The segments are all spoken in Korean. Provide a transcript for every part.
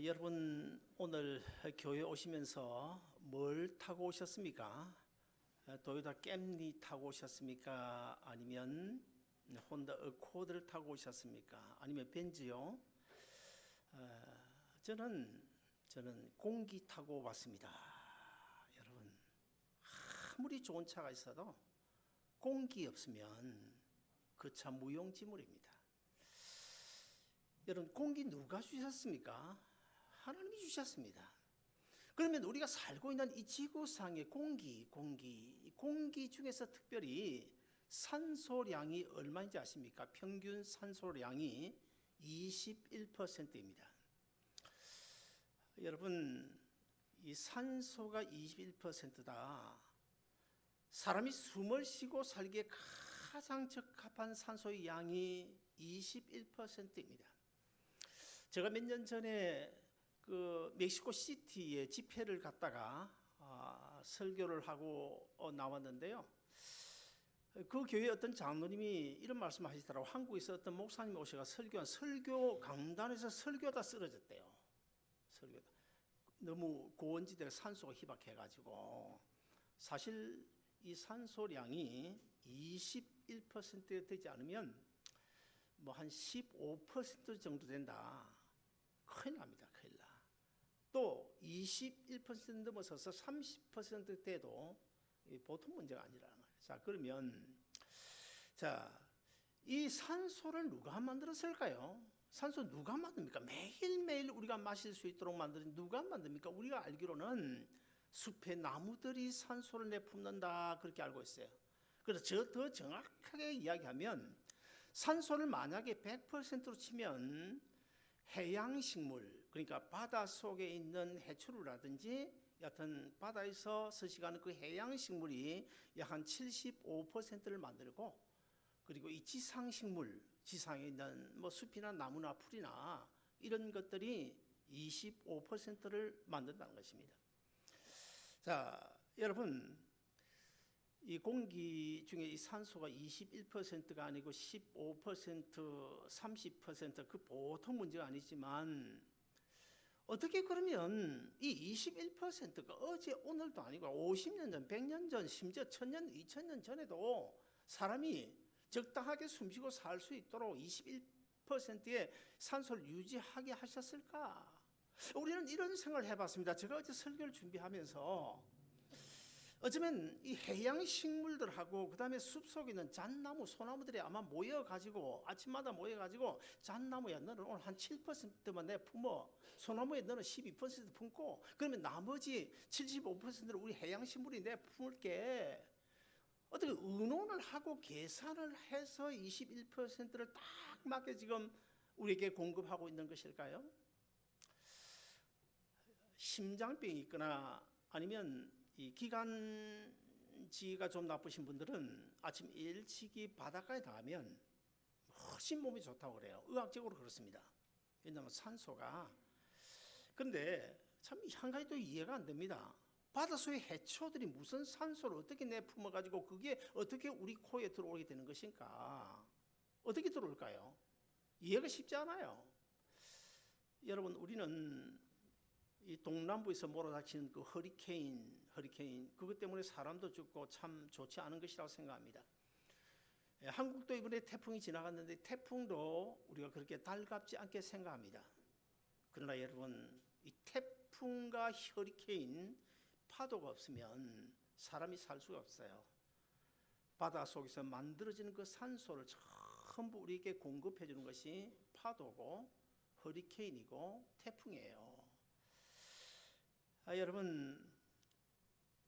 여러분 오늘 교회 오시면서 뭘 타고 오셨습니까? 도요타 캠리 타고 오셨습니까? 아니면 혼다 어코드를 타고 오셨습니까? 아니면 벤츠요? 저는 공기 타고 왔습니다. 여러분 아무리 좋은 차가 있어도 공기 없으면 그 차 무용지물입니다. 여러분 공기 누가 주셨습니까? 하나님이 주셨습니다. 그러면 우리가 살고 있는 이 지구상의 공기 중에서 특별히 산소량이 얼마인지 아십니까? 평균 산소량이 21%입니다. 여러분, 이 산소가 21%다. 사람이 숨을 쉬고 살기에 가장 적합한 산소의 양이 21%입니다. 제가 몇 년 전에 그 멕시코 시티에 집회를 갔다가 설교를 하고 나왔는데요. 그 교회 어떤 장로님이 이런 말씀 하시더라고요. 한국에서 어떤 목사님이 오셔서 설교한 설교 강단에서 설교다 쓰러졌대요. 설교다. 너무 고원지대가 산소가 희박해가지고 사실 이 산소량이 21% 되지 않으면 뭐 한 15% 정도 된다. 큰일 납니다. 큰일 나. 또 21% 넘어서서 30% 돼도 보통 문제가 아니라는 거예요. 자, 그러면 이 산소를 누가 만들었을까요? 산소 누가 만듭니까? 매일매일 우리가 마실 수 있도록 만드는 누가 만듭니까? 우리가 알기로는 숲의 나무들이 산소를 내뿜는다 그렇게 알고 있어요. 그래서 더 정확하게 이야기하면 산소를 만약에 100%로 치면 해양식물, 그러니까 바닷속에 있는 해초류라든지 여하튼 바다에서 서식하는 그 해양식물이 약 한 75%를 만들고, 그리고 이 지상식물, 지상에 있는 뭐 숲이나 나무나 풀이나 이런 것들이 25%를 만든다는 것입니다. 자, 여러분, 이 공기 중에 이 산소가 21%가 아니고 15%, 30% 그 보통 문제가 아니지만 어떻게 그러면 이 21%가 어제 오늘도 아니고 50년 전, 100년 전, 심지어 1000년, 2000년 전에도 사람이 적당하게 숨쉬고 살 수 있도록 21%의 산소를 유지하게 하셨을까? 우리는 이런 생각을 해봤습니다. 제가 어제 설교를 준비하면서 어쩌면 이 해양 식물들하고 그 다음에 숲속에 있는 잣나무, 소나무들이 아마 모여가지고 아침마다 모여가지고 잣나무야 너는 오늘 한 7%만 내 품어, 소나무에 너는 12% 품고 그러면 나머지 75%를 우리 해양 식물이 내 품을게. 어떻게 의논을 하고 계산을 해서 21%를 딱 맞게 지금 우리에게 공급하고 있는 것일까요? 심장병이 있거나 아니면 이 기관지가 좀 나쁘신 분들은 아침 일찍이 바닷가에 닿으면 훨씬 몸이 좋다고 그래요. 의학적으로 그렇습니다. 왜냐하면 산소가. 그런데 참 한 가지 또 이해가 안 됩니다. 바닷속의 해초들이 무슨 산소를 어떻게 내뿜어 가지고 그게 어떻게 우리 코에 들어오게 되는 것인가? 어떻게 들어올까요? 이해가 쉽지 않아요. 여러분, 우리는 이 동남부에서 몰아닥치는 그 허리케인 그것 때문에 사람도 죽고 참 좋지 않은 것이라고 생각합니다. 한국도 이번에 태풍이 지나갔는데 태풍도 우리가 그렇게 달갑지 않게 생각합니다. 그러나 여러분, 이 태풍과 허리케인 파도가 없으면 사람이 살 수가 없어요. 바다 속에서 만들어지는 그 산소를 전부 우리에게 공급해 주는 것이 파도고 허리케인이고 태풍이에요. 여러분,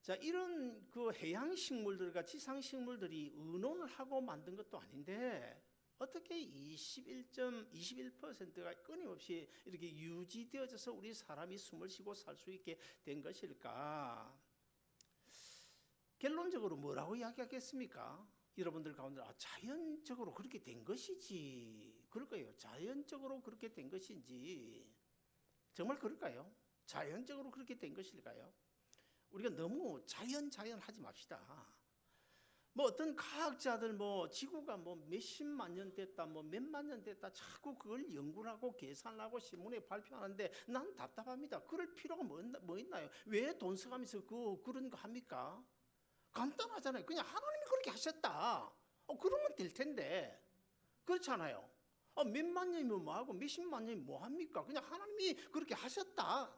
자, 이런 그 해양 식물들과 지상 식물들이 의논을 하고 만든 것도 아닌데 어떻게 21%가 끊임없이 이렇게 유지되어져서 우리 사람이 숨을 쉬고 살 수 있게 된 것일까? 결론적으로 뭐라고 이야기하겠습니까? 여러분들 가운데 자연적으로 그렇게 된 것이지 그럴까요? 자연적으로 그렇게 된 것인지 정말 그럴까요? 자연적으로 그렇게 된 것일까요? 우리가 너무 자연 하지 맙시다. 뭐 어떤 과학자들 뭐 지구가 뭐 몇십만 년 됐다 뭐 몇만 년 됐다 자꾸 그걸 연구를 하고 계산을 하고 신문에 발표하는데 난 답답합니다. 그럴 필요가 뭐 있나요? 왜 돈 써가면서 그런 거 합니까? 간단하잖아요. 그냥 하나님이 그렇게 하셨다. 그러면 될 텐데. 그렇잖아요. 몇만 년이면 뭐하고 몇십만 년이면 뭐합니까? 그냥 하나님이 그렇게 하셨다.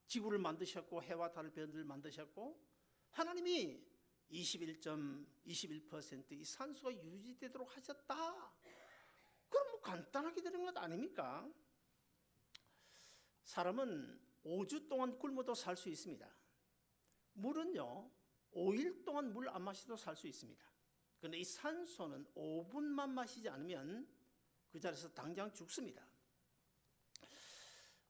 지구를 만드셨고 해와 달을 별들 만드셨고 하나님이 21.21%이 산소가 유지되도록 하셨다. 그럼 뭐 간단하게 되는 것 아닙니까? 사람은 5주 동안 굶어도 살 수 있습니다. 물은요 5일 동안 물 안 마셔도 살 수 있습니다. 그런데 이 산소는 5분만 마시지 않으면 그 자리에서 당장 죽습니다.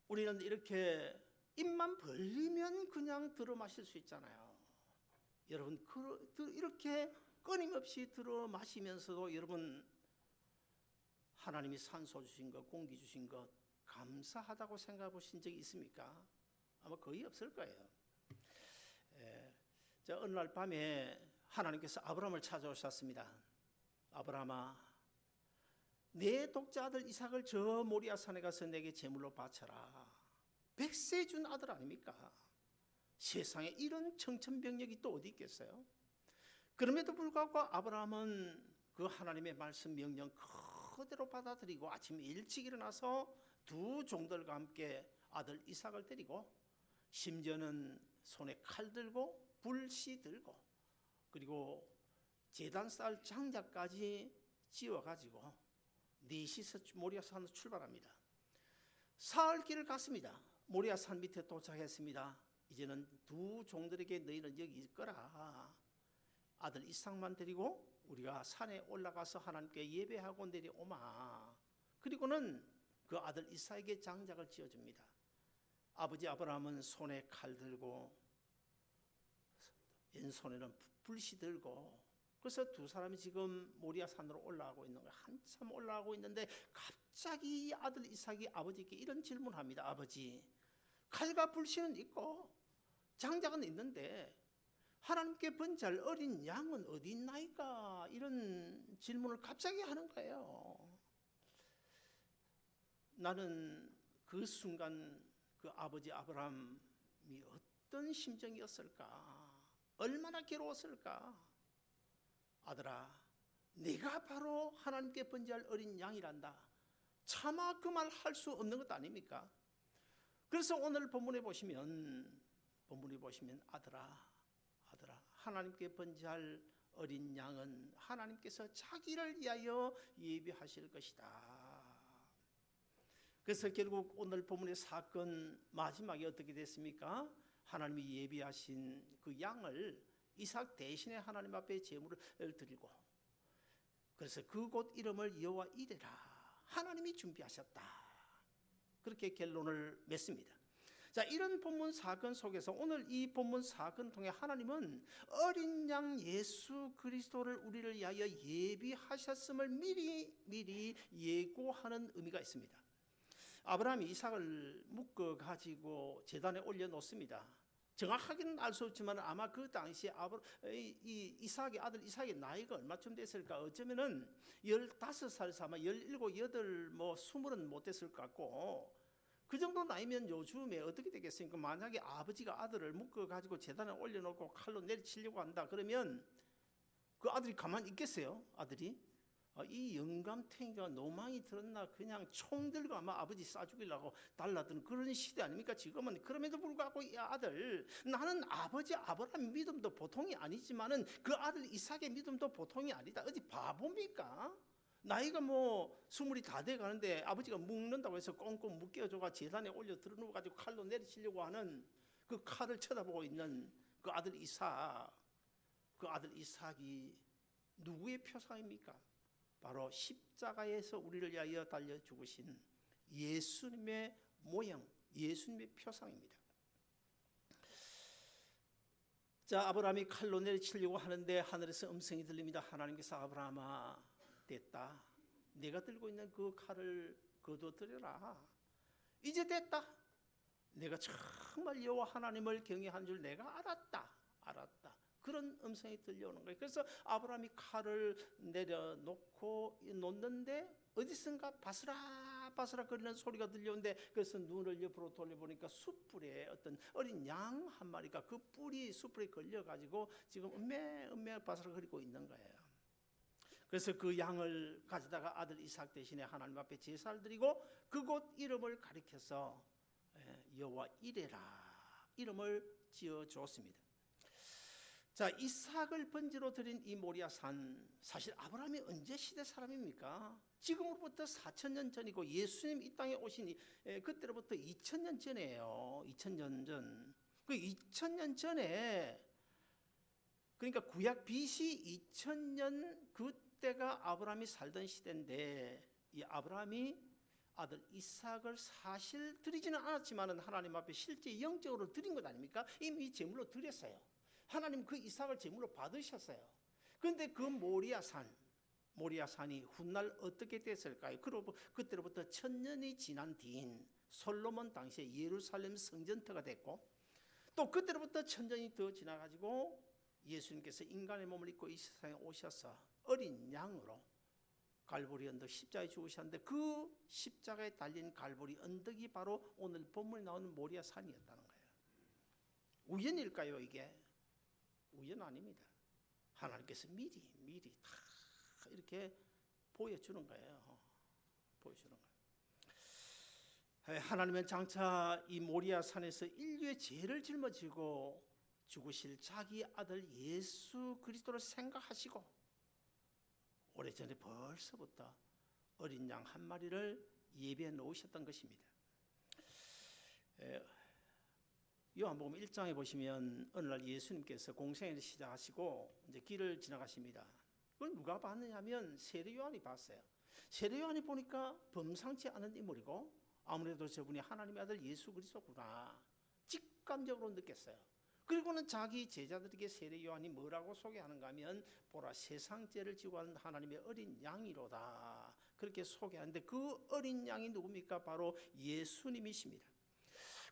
우리는 이렇게 입만 벌리면 그냥 들어 마실 수 있잖아요. 여러분 이렇게 끊임없이 들어 마시면서도 여러분 하나님이 산소 주신 것, 공기 주신 것 감사하다고 생각해 보신 적이 있습니까? 아마 거의 없을 거예요. 어느 날 밤에 하나님께서 아브라함을 찾아오셨습니다. 아브라함아, 내 독자 아들 이삭을 저 모리아 산에 가서 내게 제물로 바쳐라. 100세 준 아들 아닙니까? 세상에 이런 청천벽력이 또 어디 있겠어요? 그럼에도 불구하고 아브라함은 그 하나님의 말씀 명령 그대로 받아들이고 아침 일찍 일어나서 두 종들과 함께 아들 이삭을 데리고 심지어는 손에 칼 들고 불씨 들고 그리고 제단쌀 장작까지 지어가지고 넷이서 모리아산으로 출발합니다. 사흘 길을 갔습니다. 모리아산 밑에 도착했습니다. 이제는 두 종들에게 너희는 여기 있거라. 아들 이삭만 데리고 우리가 산에 올라가서 하나님께 예배하고 내려오마. 그리고는 그 아들 이삭에게 장작을 지어줍니다. 아버지 아브라함은 손에 칼 들고 왼손에는 불씨 들고 그래서 두 사람이 지금 모리아 산으로 올라가고 있는 거예요. 한참 올라가고 있는데 갑자기 아들 이삭이 아버지께 이런 질문을 합니다. 아버지, 칼과 불씨는 있고 장작은 있는데 하나님께 번제할 어린 양은 어디 있나이까? 이런 질문을 갑자기 하는 거예요. 나는 그 순간 그 아버지 아브라함이 어떤 심정이었을까? 얼마나 괴로웠을까? 아들아, 내가 바로 하나님께 번제할 어린 양이란다. 차마 그 말 할 수 없는 것 아닙니까? 그래서 오늘 본문에 보시면 아들아 하나님께 번제할 어린 양은 하나님께서 자기를 위하여 예비하실 것이다. 그래서 결국 오늘 본문의 사건 마지막에 어떻게 됐습니까? 하나님이 예비하신 그 양을 이삭 대신에 하나님 앞에 제물을 드리고 그래서 그곳 이름을 여호와 이레라 하나님이 준비하셨다. 그렇게 결론을 맺습니다. 자, 이런 본문 사건 속에서 오늘 이 본문 사건 통해 하나님은 어린 양 예수 그리스도를 우리를 위하여 예비하셨음을 미리 예고하는 의미가 있습니다. 아브라함이 이삭을 묶어 가지고 제단에 올려놓습니다. 정확하게는 알 수 없지만 아마 그 당시에 이삭의 아들 이삭의 나이가 얼마쯤 됐을까? 어쩌면은 15살에서 아마 17, 18, 뭐 20은 못 됐을 것 같고 그 정도 나이면 요즘에 어떻게 되겠습니까? 만약에 아버지가 아들을 묶어 가지고 제단에 올려놓고 칼로 내리치려고 한다 그러면 그 아들이 가만히 있겠어요? 아들이? 이 영감탱이가 노망이 들었나 그냥 총 들고 아마 아버지 쏴죽이려고 달라드는 그런 시대 아닙니까? 지금은. 그럼에도 불구하고 이 아들, 나는 아버지 아브라함 믿음도 보통이 아니지만은 그 아들 이삭의 믿음도 보통이 아니다. 어디 바보입니까? 나이가 뭐 20이 다 돼가는데 아버지가 묶는다고 해서 꽁꽁 묶여줘가 제단에 올려 들어누워가지고 칼로 내리치려고 하는 그 칼을 쳐다보고 있는 그 아들 이삭. 그 아들 이삭이 누구의 표상입니까? 바로 십자가에서 우리를 위하여 달려 죽으신 예수님의 모형, 예수님의 표상입니다. 자, 아브라함이 칼로 내리치려고 하는데 하늘에서 음성이 들립니다. 하나님께서 아브라함아, 됐다. 내가 들고 있는 그 칼을 거둬들여라. 이제 됐다. 내가 정말 여호와 하나님을 경외한 줄 내가 알았다. 그런 음성이 들려오는 거예요. 그래서 아브라함이 칼을 내려놓고 놓는데 어디선가 바스락바스락 거리는 소리가 들려오는데, 그래서 눈을 옆으로 돌려보니까 숯불에 어떤 어린 양 한 마리가 그 뿔이 숯불에 걸려가지고 지금 음메 바스락거리고 있는 거예요. 그래서 그 양을 가져다가 아들 이삭 대신에 하나님 앞에 제사를 드리고 그곳 이름을 가리켜서 여호와 이레라 이름을 지어 주었습니다. 자, 이삭을 번제로 드린 이 모리아산, 사실 아브라함이 언제 시대 사람입니까? 지금으로부터 4,000년 전이고 예수님 이 땅에 오신 그때로부터 2,000년 전이에요. 2,000년 전. 그 2,000년 전에, 그러니까 구약 BC 2,000년 그때가 아브라함이 살던 시대인데, 이 아브라함이 아들 이삭을 사실 드리지는 않았지만 하나님 앞에 실제 영적으로 드린 것 아닙니까? 이미 제물로 드렸어요. 하나님 그 이삭을 제물로 받으셨어요. 그런데 그 모리아산이 훗날 어떻게 됐을까요? 그때로부터 1,000년이 지난 뒤인 솔로몬 당시에 예루살렘 성전터가 됐고, 또 그때로부터 1,000년이 더 지나가지고 예수님께서 인간의 몸을 입고 이 세상에 오셔서 어린 양으로 갈보리 언덕 십자가에 죽으셨는데, 그 십자가에 달린 갈보리 언덕이 바로 오늘 본문에 나오는 모리아산이었다는 거예요. 우연일까요? 이게 우연 아닙니다. 하나님께서 미리 다 이렇게 보여주는 거예요. 보여주는 거예요. 하나님은 장차 이 모리아산에서 인류의 죄를 짊어지고 죽으실 자기 아들 예수 그리스도를 생각하시고 오래전에 벌써부터 어린 양 한 마리를 예배해 놓으셨던 것입니다. 요한복음 1장에 보시면 어느 날 예수님께서 공생애를 시작하시고 이제 길을 지나가십니다. 그걸 누가 봤느냐면 세례 요한이 봤어요. 세례 요한이 보니까 범상치 않은 인물이고 아무래도 저분이 하나님의 아들 예수 그리스도구나 직감적으로 느꼈어요. 그리고는 자기 제자들에게 세례 요한이 뭐라고 소개하는가 하면, 보라 세상 죄를 지고 하는 하나님의 어린 양이로다, 그렇게 소개하는데 그 어린 양이 누굽니까? 바로 예수님이십니다.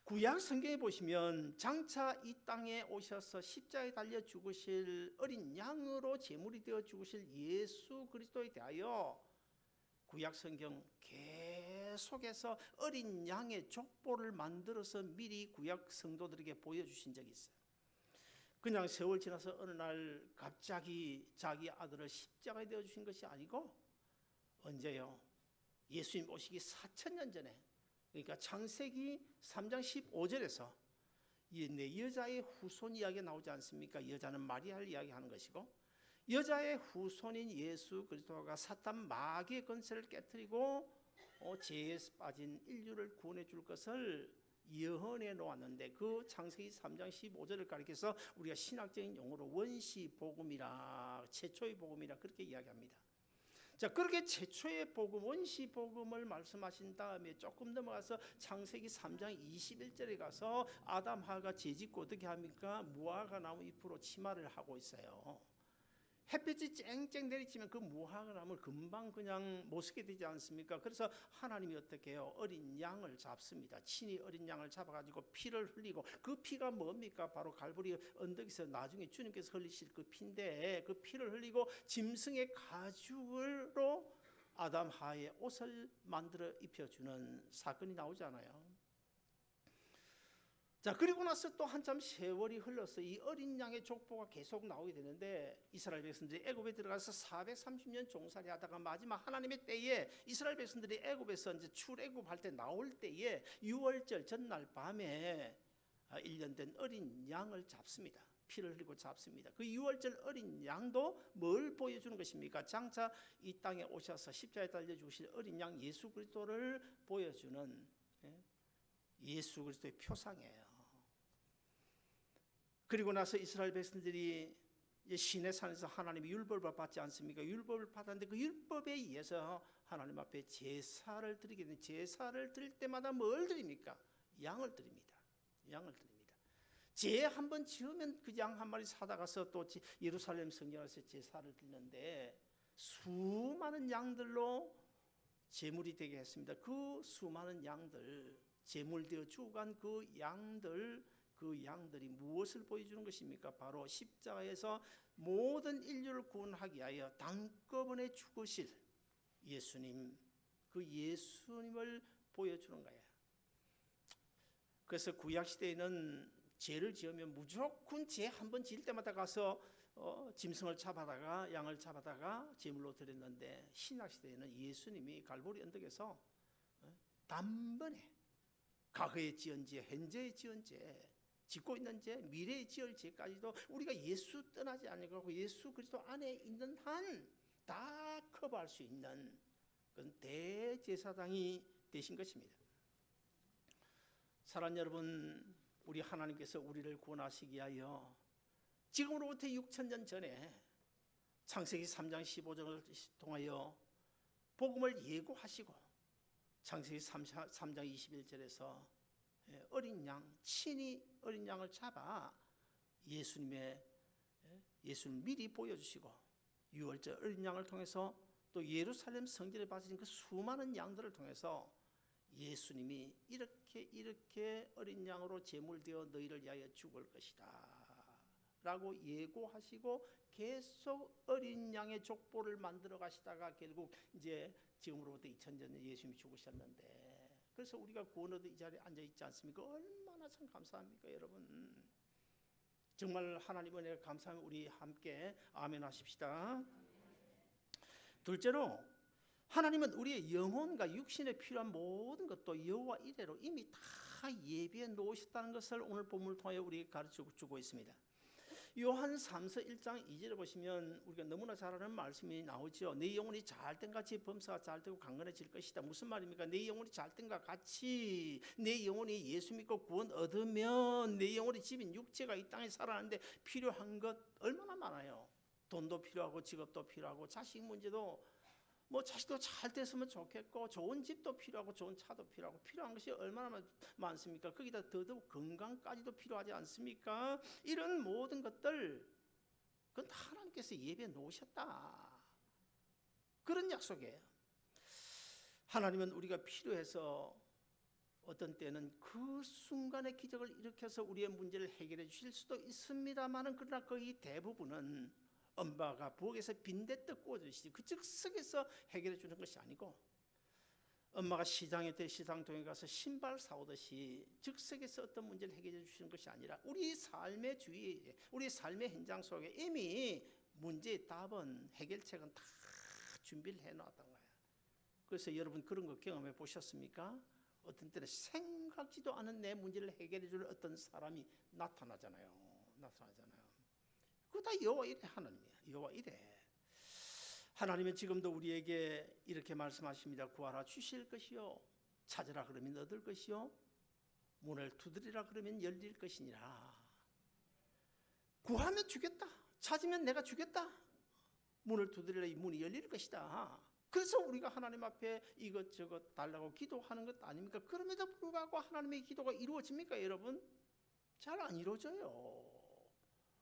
구약 성경에 보시면 장차 이 땅에 오셔서 십자가에 달려 죽으실 어린 양으로 제물이 되어 죽으실 예수 그리스도에 대하여 구약 성경 계속해서 어린 양의 족보를 만들어서 미리 구약 성도들에게 보여주신 적이 있어요. 그냥 세월 지나서 어느 날 갑자기 자기 아들을 십자가에 되어 주신 것이 아니고, 언제요? 예수님 오시기 4,000년 전에, 그러니까 창세기 3장 15절에서 내 여자의 후손 이야기가 나오지 않습니까? 여자는 마리아를 이야기하는 것이고, 여자의 후손인 예수 그리스도가 사탄 마귀의 권세를 깨뜨리고 죄에 빠진 인류를 구원해 줄 것을 예언해 놓았는데, 그 창세기 3장 15절을 가리켜서 우리가 신학적인 용어로 원시복음이라, 최초의 복음이라 그렇게 이야기합니다. 자, 그렇게 최초의 복음, 원시복음을 말씀하신 다음에 조금 넘어가서 창세기 3장 21절에 가서 아담 하가 죄짓고 어떻게 합니까? 무화과 나무 잎으로 치마를 하고 있어요. 햇빛이 쨍쨍 내리치면 그 무화과 나무를 금방 그냥 못 쓰게 되지 않습니까? 그래서 하나님이 어떻게 해요? 어린 양을 잡습니다. 친히 어린 양을 잡아가지고 피를 흘리고, 그 피가 뭡니까? 바로 갈보리 언덕에서 나중에 주님께서 흘리실 그 피인데, 그 피를 흘리고 짐승의 가죽으로 아담 하의 옷을 만들어 입혀주는 사건이 나오잖아요. 자, 그리고 나서 또 한참 세월이 흘러서 이 어린 양의 족보가 계속 나오게 되는데, 이스라엘 백성들이 애굽에 들어가서 430년 종살이 하다가 마지막 하나님의 때에 이스라엘 백성들이 애굽에서 이제 출애굽할 때 나올 때에 유월절 전날 밤에 1년 된 어린 양을 잡습니다. 피를 흘리고 잡습니다. 그 유월절 어린 양도 뭘 보여주는 것입니까? 장차 이 땅에 오셔서 십자가에 달려 죽으실 어린 양 예수 그리스도를 보여주는 예수 그리스도의 표상이에요. 그리고 나서 이스라엘 백성들이 시내산에서 하나님의 율법을 받지 않습니까? 율법을 받았는데 그 율법에 의해서 하나님 앞에 제사를 드리게 되는, 제사를 드릴 때마다 뭘 드립니까? 양을 드립니다. 양을 드립니다. 죄 한 번 지으면 그 양 한 마리 사다 가서 또 예루살렘 성전에서 제사를 드리는데, 수많은 양들로 제물이 되게 했습니다. 그 수많은 양들, 제물되어 죽어간 그 양들 그 양들이 무엇을 보여주는 것입니까? 바로 십자가에서 모든 인류를 구원하기 위하여 단꺼번에 죽으실 예수님, 그 예수님을 보여주는 거예요. 그래서 구약 시대에는 죄를 지으면 무조건 죄 한 번 지을 때마다 가서 짐승을 잡아다가 양을 잡아다가 제물로 드렸는데, 신약 시대에는 예수님이 갈보리 언덕에서 단번에 과거에 지은 죄, 현재에 지은 죄, 짓고 있는 죄, 미래에 지을 죄까지도 우리가 예수 떠나지 않고 예수 그리스도 안에 있는 한 다 커버할 수 있는 그런 대제사장이 되신 것입니다. 사랑하는 여러분, 우리 하나님께서 우리를 구원하시기 위하여 지금으로부터 6,000년 전에 창세기 3장 15절을 통하여 복음을 예고하시고, 창세기 3장 21절에서 어린 양, 친히 어린 양을 잡아 예수님을 미리 보여주시고, 유월절 어린 양을 통해서 또 예루살렘 성전에 바쳐진 그 수많은 양들을 통해서 예수님이 이렇게 어린 양으로 제물되어 너희를 위하여 죽을 것이다 라고 예고하시고 계속 어린 양의 족보를 만들어 가시다가 결국 이제 지금으로부터 2000년 전에 예수님이 죽으셨는데, 그래서 우리가 구원 얻어 이 자리에 앉아 있지 않습니까? 얼마나 참 감사합니까, 여러분? 정말 하나님 은혜가 감사하면 우리 함께 아멘 하십시다. 둘째로, 하나님은 우리의 영혼과 육신에 필요한 모든 것도 여호와 이레로 이미 다 예비해 놓으셨다는 것을 오늘 본문을 통해 우리에게 가르쳐주고 있습니다. 요한 3서 1장 2절에 보시면 우리가 너무나 잘 아는 말씀이 나오죠. 내 영혼이 잘된 같이 범사가 잘되고 강건해질 것이다. 무슨 말입니까? 내 영혼이 잘된 것 같이 내 영혼이 예수 믿고 구원 얻으면 내 영혼의 집인 육체가 이 땅에 살아가는데 필요한 것 얼마나 많아요. 돈도 필요하고 직업도 필요하고 자식 문제도 자식도 잘 됐으면 좋겠고 좋은 집도 필요하고 좋은 차도 필요하고 필요한 것이 얼마나 많습니까? 거기다 더더욱 건강까지도 필요하지 않습니까? 이런 모든 것들 그건 다 하나님께서 예비해 놓으셨다. 그런 약속이에요. 하나님은 우리가 필요해서 어떤 때는 그 순간의 기적을 일으켜서 우리의 문제를 해결해 주실 수도 있습니다만, 그러나 거의 대부분은 엄마가 부엌에서 빈대떡 구워주시지 그 즉석에서 해결해 주는 것이 아니고, 엄마가 시장에 시장통에 가서 신발 사오듯이 즉석에서 어떤 문제를 해결해 주시는 것이 아니라 우리 삶의 주위에, 우리 삶의 현장 속에 이미 문제의 답은, 해결책은 다 준비를 해놨던 거예요. 그래서 여러분 그런 거 경험해 보셨습니까? 어떤 때는 생각지도 않은 내 문제를 해결해 줄 어떤 사람이 나타나잖아요. 그거 다 여호와 이레 하나님이야. 여호와 이레. 하나님은 지금도 우리에게 이렇게 말씀하십니다. 구하라 주실 것이요, 찾으라 그러면 얻을 것이요, 문을 두드리라 그러면 열릴 것이니라. 구하면 주겠다, 찾으면 내가 주겠다, 문을 두드리라 이 문이 열릴 것이다. 그래서 우리가 하나님 앞에 이것저것 달라고 기도하는 것 아닙니까? 그럼에도 불구하고 하나님의 기도가 이루어집니까, 여러분? 잘 안 이루어져요.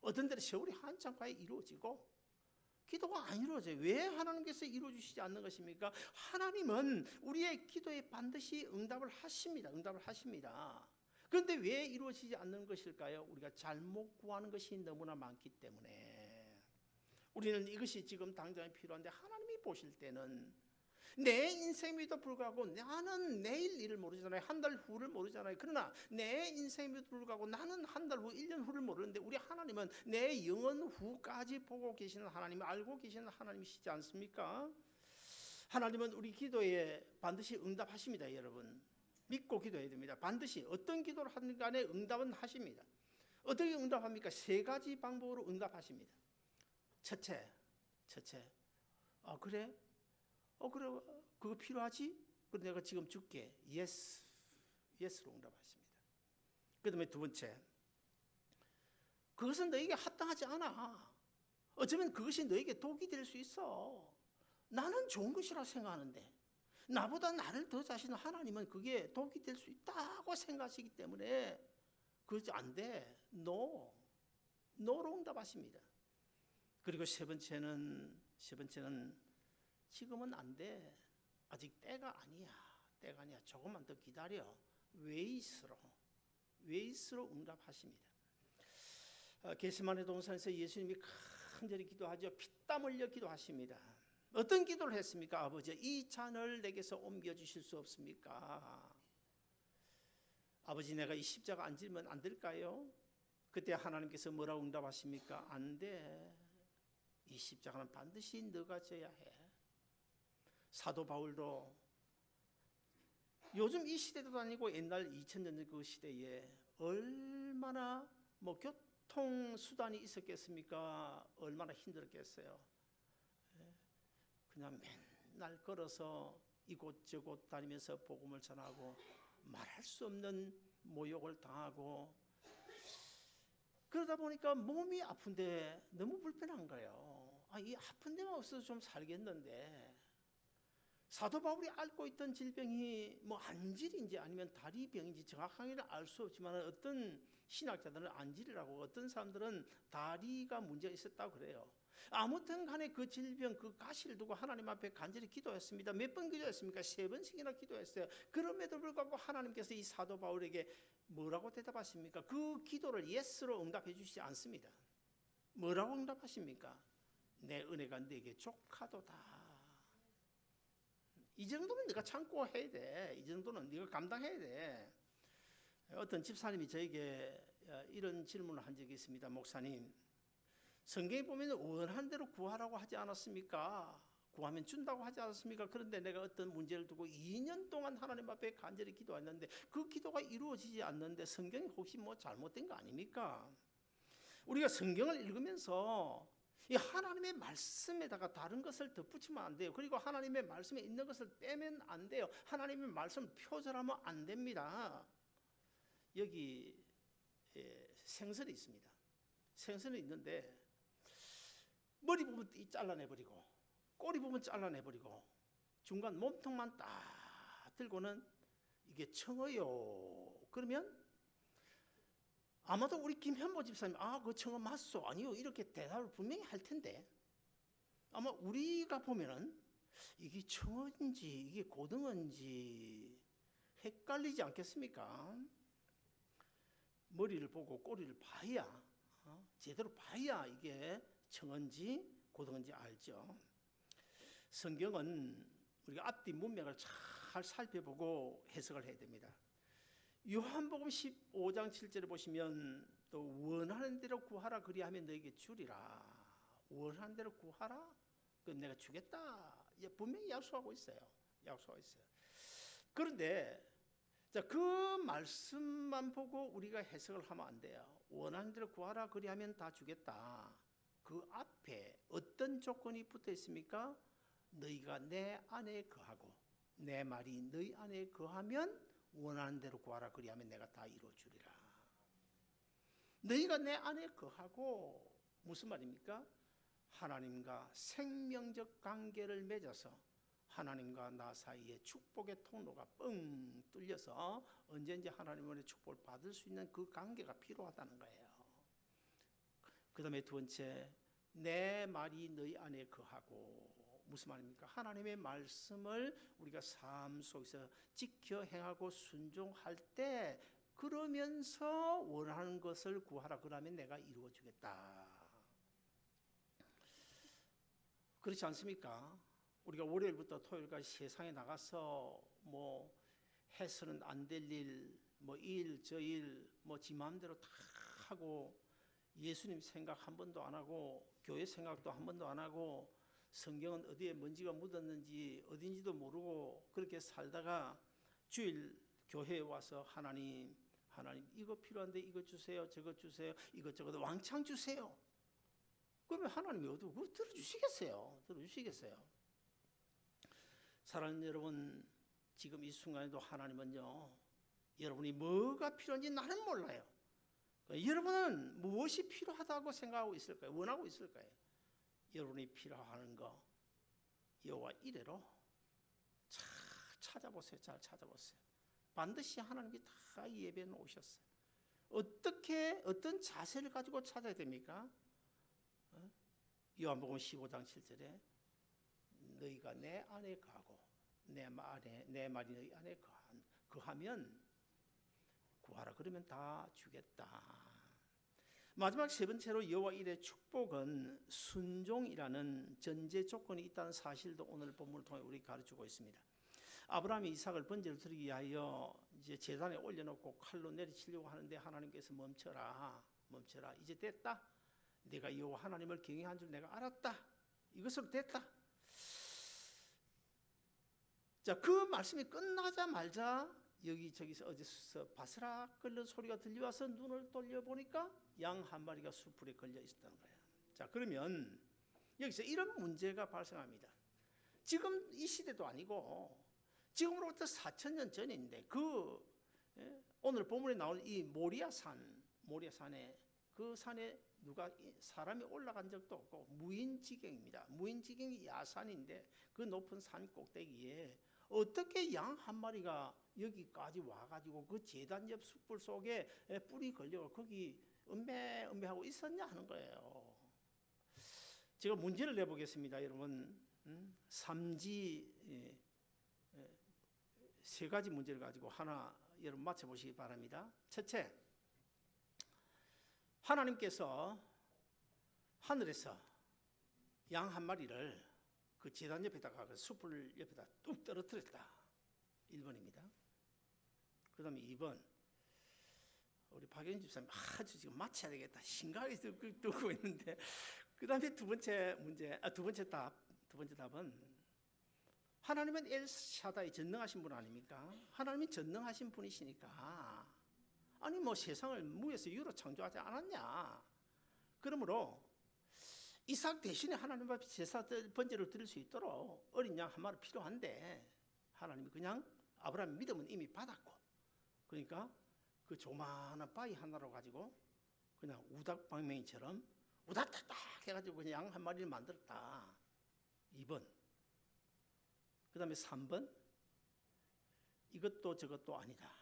어떤 때는 세월이 한참 가야 이루어지고 기도가 안 이루어져요. 왜 하나님께서 이루어주시지 않는 것입니까? 하나님은 우리의 기도에 반드시 응답을 하십니다. 그런데 왜 이루어지지 않는 것일까요? 우리가 잘못 구하는 것이 너무나 많기 때문에. 우리는 이것이 지금 당장에 필요한데 하나님이 보실 때는 내 인생에도 불구하고 나는 내일 일을 모르잖아요. 한 달 후를 모르잖아요. 그러나 내 인생에도 불구하고 나는 한 달 후, 1년 후를 모르는데 우리 하나님은 내 영원 후까지 보고 계시는 하나님, 알고 계시는 하나님이시지 않습니까? 하나님은 우리 기도에 반드시 응답하십니다. 여러분 믿고 기도해야 됩니다. 반드시 어떤 기도를 하든 간에 응답은 하십니다. 어떻게 응답합니까? 세 가지 방법으로 응답하십니다. 첫째, 그래? 그래, 그거 필요하지? 그래, 내가 지금 줄게. 예스로 응답하십니다. 그 다음에 두 번째, 그것은 너에게 합당하지 않아. 어쩌면 그것이 너에게 독이 될 수 있어. 나는 좋은 것이라 생각하는데 나보다 나를 더 자신은 하나님은 그게 독이 될 수 있다고 생각하시기 때문에 그러지 안 돼. 노로 응답하십니다. 그리고 세 번째는 지금은 안 돼. 아직 때가 아니야. 조금만 더 기다려. 웨이스로 웨이스로 응답하십니다. 겟세마네 동산에서 예수님이 간절히 기도하죠. 피땀 흘려 기도하십니다. 어떤 기도를 했습니까? 아버지, 이 잔을 내게서 옮겨주실 수 없습니까? 아버지, 내가 이 십자가 안 지면 안 될까요? 그때 하나님께서 뭐라고 응답하십니까? 안 돼. 이 십자가는 반드시 너가 져야 해. 사도 바울도 요즘 이 시대도 아니고 옛날 2000년 전 그 시대에 얼마나 교통수단이 있었겠습니까? 얼마나 힘들었겠어요. 그냥 맨날 걸어서 이곳저곳 다니면서 복음을 전하고 말할 수 없는 모욕을 당하고 그러다 보니까 몸이 아픈데 너무 불편한 거예요. 이 아픈 데만 없어서 좀 살겠는데 사도 바울이 앓고 있던 질병이 안질인지 아니면 다리병인지 정확하게는 알 수 없지만 어떤 신학자들은 안질이라고 어떤 사람들은 다리가 문제가 있었다고 그래요. 아무튼 간에 그 질병 그 가시를 두고 하나님 앞에 간절히 기도했습니다. 몇 번 기도했습니까? 3번씩이나 기도했어요. 그럼에도 불구하고 하나님께서 이 사도 바울에게 뭐라고 대답하십니까? 그 기도를 예스로 응답해 주시지 않습니다. 뭐라고 응답하십니까? 내 은혜가 네게 족하도다. 이 정도는 네가 참고 해야 돼. 이 정도는 네가 감당해야 돼. 어떤 집사님이 저에게 이런 질문을 한 적이 있습니다. 목사님, 성경에 보면 원하는 대로 구하라고 하지 않았습니까? 구하면 준다고 하지 않았습니까? 그런데 내가 어떤 문제를 두고 2년 동안 하나님 앞에 간절히 기도했는데 그 기도가 이루어지지 않는데 성경이 혹시 잘못된 거 아닙니까? 우리가 성경을 읽으면서 이 하나님의 말씀에다가 다른 것을 덧붙이면 안 돼요. 그리고 하나님의 말씀에 있는 것을 빼면 안 돼요. 하나님의 말씀을 표절하면 안 됩니다. 여기 생선이 있습니다. 생선이 있는데 머리 부분 잘라내버리고 꼬리 부분 잘라내버리고 중간 몸통만 딱 들고는 이게 청어요. 그러면 아마도 우리 김현보 집사님 그 청어 맞소? 아니요. 이렇게 대답을 분명히 할 텐데 아마 우리가 보면은 이게 청어인지 이게 고등어인지 헷갈리지 않겠습니까? 머리를 보고 꼬리를 봐야 제대로 봐야 이게 청어인지 고등어인지 알죠. 성경은 우리가 앞뒤 문맥을 잘 살펴보고 해석을 해야 됩니다. 요한복음 15장 7절에 보시면 또 원하는 대로 구하라 그리하면 너에게 주리라. 원하는 대로 구하라 그럼 내가 주겠다. 분명히 약속하고 있어요. 약속하고 있어요. 그런데 그 말씀만 보고 우리가 해석을 하면 안 돼요. 원하는 대로 구하라 그리하면 다 주겠다. 그 앞에 어떤 조건이 붙어 있습니까? 너희가 내 안에 거하고 내 말이 너희 안에 거하면 원하는 대로 구하라 그리하면 내가 다 이루어주리라. 너희가 내 안에 거하고 무슨 말입니까? 하나님과 생명적 관계를 맺어서 하나님과 나 사이에 축복의 통로가 뻥 뚫려서 언제든지 하나님의 축복을 받을 수 있는 그 관계가 필요하다는 거예요. 그 다음에 두 번째, 내 말이 너희 안에 거하고 무슨 말입니까? 하나님의 말씀을 우리가 삶 속에서 지켜 행하고 순종할 때 그러면서 원하는 것을 구하라 그러면 내가 이루어주겠다. 그렇지 않습니까? 우리가 월요일부터 토요일까지 세상에 나가서 해서는 안 될 일, 일, 저 일, 지 마음대로 다 하고 예수님 생각 한 번도 안 하고 교회 생각도 한 번도 안 하고 성경은 어디에 먼지가 묻었는지 어딘지도 모르고 그렇게 살다가 주일 교회에 와서 하나님 이거 필요한데 이거 주세요, 저거 주세요, 이것저것 왕창 주세요. 그러면 하나님이 어디고 그거 들어주시겠어요? 사랑하는 여러분, 지금 이 순간에도 하나님은요, 여러분이 뭐가 필요한지 나는 몰라요. 여러분은 무엇이 필요하다고 생각하고 있을까요? 원하고 있을까요? 여러분이 필요한 거 여호와 이래로 잘 찾아보세요. 잘 찾아보세요. 반드시 하나님이 다 예배에 오셨어요. 어떤 자세를 가지고 찾아야 됩니까? 요한복음 15장 7절에 너희가 내 안에 거하고 내 말이 너희 안에 거하면 구하라. 그러면 다 주겠다. 마지막 세 번째로 여호와 일의 축복은 순종이라는 전제 조건이 있다는 사실도 오늘 본문을 통해 우리 가르치고 있습니다. 아브라함이 이삭을 번제를 드리기 위하여 이제 제단에 올려놓고 칼로 내리치려고 하는데 하나님께서 멈춰라. 이제 됐다. 내가 여호와 하나님을 경외한 줄 내가 알았다. 이것으로 됐다. 자, 그 말씀이 끝나자마자 여기저기서 어디서 바스락 끓는 소리가 들려와서 눈을 돌려보니까 양 한 마리가 숯불에 걸려 있었다는 거예요. 자, 그러면 여기서 이런 문제가 발생합니다. 지금 이 시대도 아니고 지금으로부터 4,000년 전인데 오늘 본문에 나오는 이 모리아산에 그 산에 누가 사람이 올라간 적도 없고 무인지경입니다. 무인지경이 야산인데 그 높은 산 꼭대기에 어떻게 양 한 마리가 여기까지 와가지고 그 제단 옆 숯불 속에 뿔이 걸려 거기 은매하고 있었냐 하는 거예요. 제가 문제를 내보겠습니다, 여러분. 삼지 세 가지 문제를 가지고 하나 여러분 맞춰보시기 바랍니다. 첫째, 하나님께서 하늘에서 양 한 마리를 그 제단 옆에다가 그 숯불 옆에다 뚝 떨어뜨렸다. 1번입니다. 그 다음에 2번, 우리 박영진 집사님 아주 지금 맞춰야 되겠다 심각하게 뜨고 있는데, 그 다음에 두 번째 답은 하나님은 엘샤다이 전능하신 분 아닙니까? 하나님이 전능하신 분이시니까 아니 뭐 세상을 무에서 유로 창조하지 않았냐. 그러므로 이삭 대신에 하나님 앞에 제사 번제를 드릴 수 있도록 어린 양 한 마리 필요한데 하나님이 그냥 아브라함의 믿음은 이미 받았고, 그러니까 그 조만한 바위 하나로 가지고 그냥 우닥방맹이처럼 우닥닥닥 해가지고 그냥 양 한 마리를 만들었다. 2번. 그 다음에 3번, 이것도 저것도 아니다.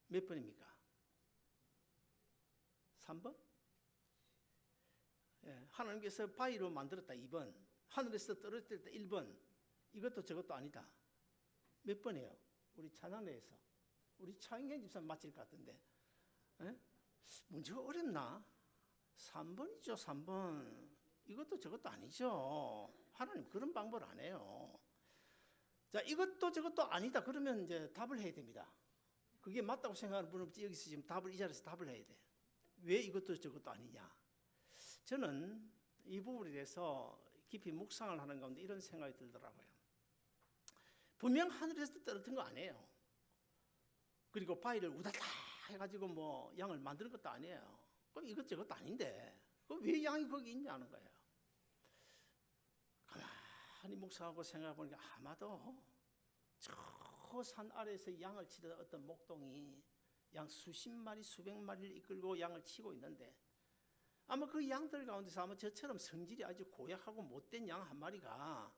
몇 번입니까? 3번? 예, 하나님께서 바위로 만들었다. 2번. 하늘에서 떨어뜨렸다. 1번. 이것도 저것도 아니다. 몇 번이에요? 우리 찬양대에서 우리 차인경 집사님 맞힐 것 같은데. 예? 문제가 어렵나? 3번이죠. 3번. 이것도 저것도 아니죠. 하나님 그런 방법을 안 해요. 자, 이것도 저것도 아니다. 그러면 이제 답을 해야 됩니다. 그게 맞다고 생각하는 분은 여기서 지금 이 자리에서 답을 해야 돼. 왜 이것도 저것도 아니냐? 저는 이 부분에 대해서 깊이 묵상을 하는 가운데 이런 생각이 들더라고요. 분명 하늘에서 떨어진 거 아니에요. 그리고 바위를 우다다 해가지고 뭐 양을 만드는 것도 아니에요. 그럼 이것저것도 아닌데 그럼 왜 양이 거기 있냐는 거예요. 가만히 묵상하고 생각해보니까 아마도 저 산 아래에서 양을 치던 어떤 목동이 양 수십 마리 수백 마리를 이끌고 양을 치고 있는데 아마 그 양들 가운데서 아마 저처럼 성질이 아주 고약하고 못된 양 한 마리가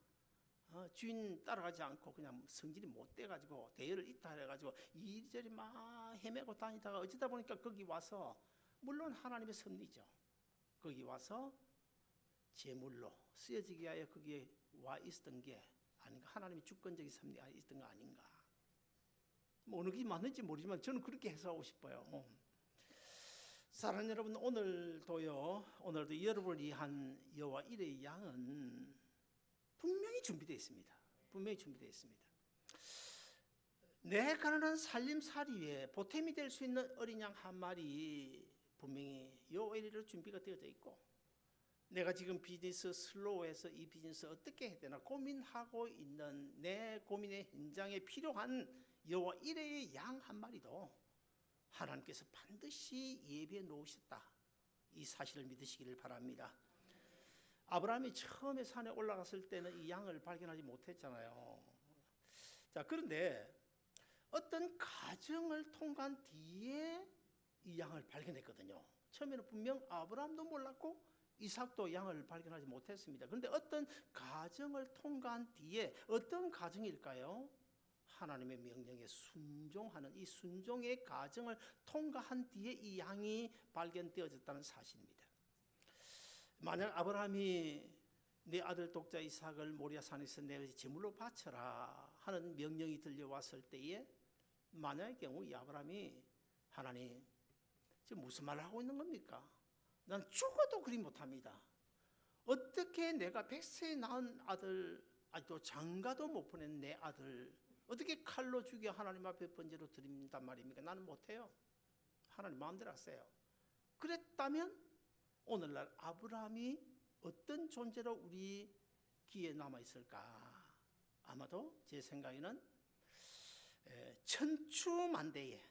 주인 따라가지 않고 그냥 성질이 못돼가지고 대열을 이탈해가지고 이리저리 막 헤매고 다니다가 어쩌다 보니까 거기 와서, 물론 하나님의 섭리죠, 거기 와서 제물로 쓰여지기 위하여 거기에 와 있었던 게 아닌가. 하나님의 주권적인 섭리가 있었던 거 아닌가. 뭐 어느 게 맞는지 모르지만 저는 그렇게 해석하고 싶어요. 사랑하는 여러분, 오늘도 여러분을 위한 여호와 일의 양은 분명히 준비되어 있습니다. 분명히 준비되어 있습니다. 내 가난한 살림살이에 보탬이 될 수 있는 어린 양 한 마리 분명히 여호와 일의 준비가 되어져 있고, 내가 지금 비즈니스 슬로우해서 이 비즈니스 어떻게 해야 되나 고민하고 있는 내 고민의 현장에 필요한 여호와 일의 양 한 마리도 하나님께서 반드시 예비해 놓으셨다. 이 사실을 믿으시기를 바랍니다. 아브라함이 처음에 산에 올라갔을 때는 이 양을 발견하지 못했잖아요. 자, 그런데 어떤 과정을 통과한 뒤에 이 양을 발견했거든요. 처음에는 분명 아브라함도 몰랐고 이삭도 양을 발견하지 못했습니다. 그런데 어떤 과정을 통과한 뒤에, 어떤 과정일까요? 하나님의 명령에 순종하는 이 순종의 과정을 통과한 뒤에 이 양이 발견되어졌다는 사실입니다. 만약 아브라함이 내 아들 독자 이삭을 모리아산에서 내 제물로 바쳐라 하는 명령이 들려왔을 때에 만약의 경우 이 아브라함이 하나님 지금 무슨 말을 하고 있는 겁니까? 난 죽어도 그리 못합니다. 어떻게 내가 100세에 낳은 아들, 아직도 장가도 못 보낸 내 아들 어떻게 칼로 죽여 하나님 앞에 번제로 드린단 말입니까? 나는 못해요. 하나님 마음대로 하세요. 그랬다면 오늘날 아브라함이 어떤 존재로 우리 귀에 남아있을까? 아마도 제 생각에는 천추만대에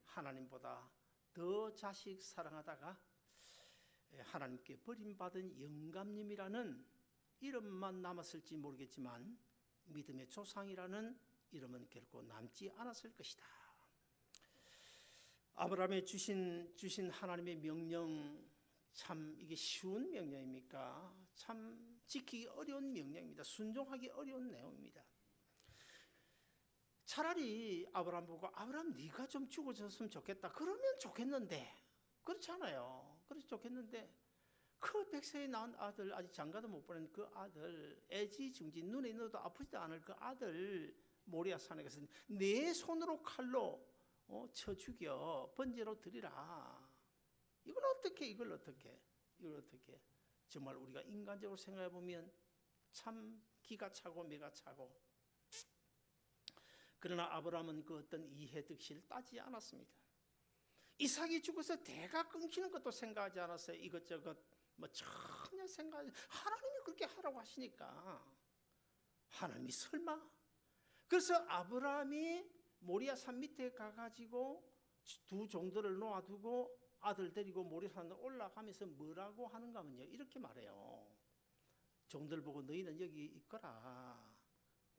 하나님보다 더 자식 사랑하다가 하나님께 버림받은 영감님이라는 이름만 남았을지 모르겠지만 믿음의 조상이라는 이름은 결코 남지 않았을 것이다. 아브라함에 주신 하나님의 명령, 참 이게 쉬운 명령입니까? 참 지키기 어려운 명령입니다. 순종하기 어려운 내용입니다. 차라리 아브라함 보고 아브라함 네가 좀 죽어졌으면 좋겠다 그러면 좋겠는데, 그렇잖아요. 그래서 좋겠는데 그 100세에 낳은 아들, 아직 장가도 못 보낸 그 아들, 애지중지 눈에 넣어도 아프지도 않을 그 아들 모리아 산에 가서 내 손으로 칼로 쳐 죽여 번제로 드리라. 이걸 어떻게 정말 우리가 인간적으로 생각해 보면 참 기가 차고 매가 차고. 그러나 아브라함은 그 어떤 이해득실 따지지 않았습니다. 이삭이 죽어서 대가 끊기는 것도 생각하지 않았어요. 이것저것 전혀 생각하지. 하나님이 그렇게 하라고 하시니까 하나님이 설마. 그래서 아브라함이 모리아 산 밑에 가가지고 두 종들을 놓아두고 아들 데리고 모리아 산으로 올라가면서 뭐라고 하는가 하면요, 이렇게 말해요. 종들 보고 너희는 여기 있거라.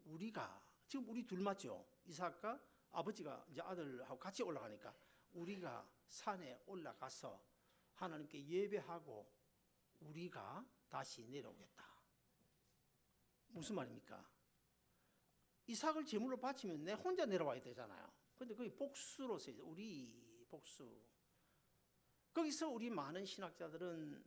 우리가 지금 우리 둘 맞죠? 이삭과 아버지가 이제 아들하고 같이 올라가니까 우리가 산에 올라가서 하나님께 예배하고 우리가 다시 내려오겠다. 무슨 말입니까? 이삭을 제물로 바치면 내 혼자 내려와야 되잖아요. 근데 거기 복수로 써있어요. 우리 복수. 거기서 우리 많은 신학자들은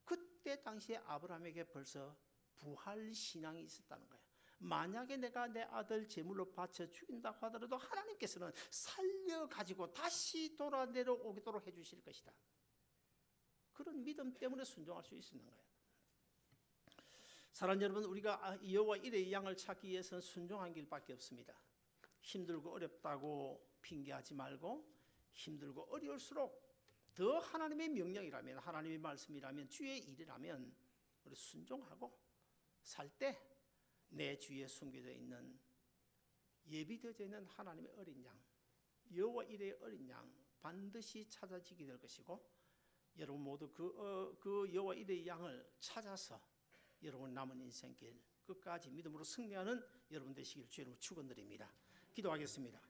그때 당시에 아브라함에게 벌써 부활 신앙이 있었다는 거예요. 만약에 내가 내 아들 제물로 바쳐 죽인다고 하더라도 하나님께서는 살려가지고 다시 돌아 내려오도록 해주실 것이다. 그런 믿음 때문에 순종할 수 있었는 거예요. 사랑하는 여러분, 우리가 여호와 일의 양을 찾기 위해서는 순종한 길밖에 없습니다. 힘들고 어렵다고 핑계하지 말고 힘들고 어려울수록 더 하나님의 명령이라면, 하나님의 말씀이라면, 주의 일이라면 우리 순종하고 살 때 내 주위에 숨겨져 있는, 예비되어져 있는 하나님의 어린 양, 여호와 일의 어린 양 반드시 찾아지게 될 것이고, 여러분 모두 그 여호와 일의 양을 찾아서 여러분 남은 인생길 끝까지 믿음으로 승리하는 여러분 되시길 주의 이름으로 축원드립니다. 기도하겠습니다.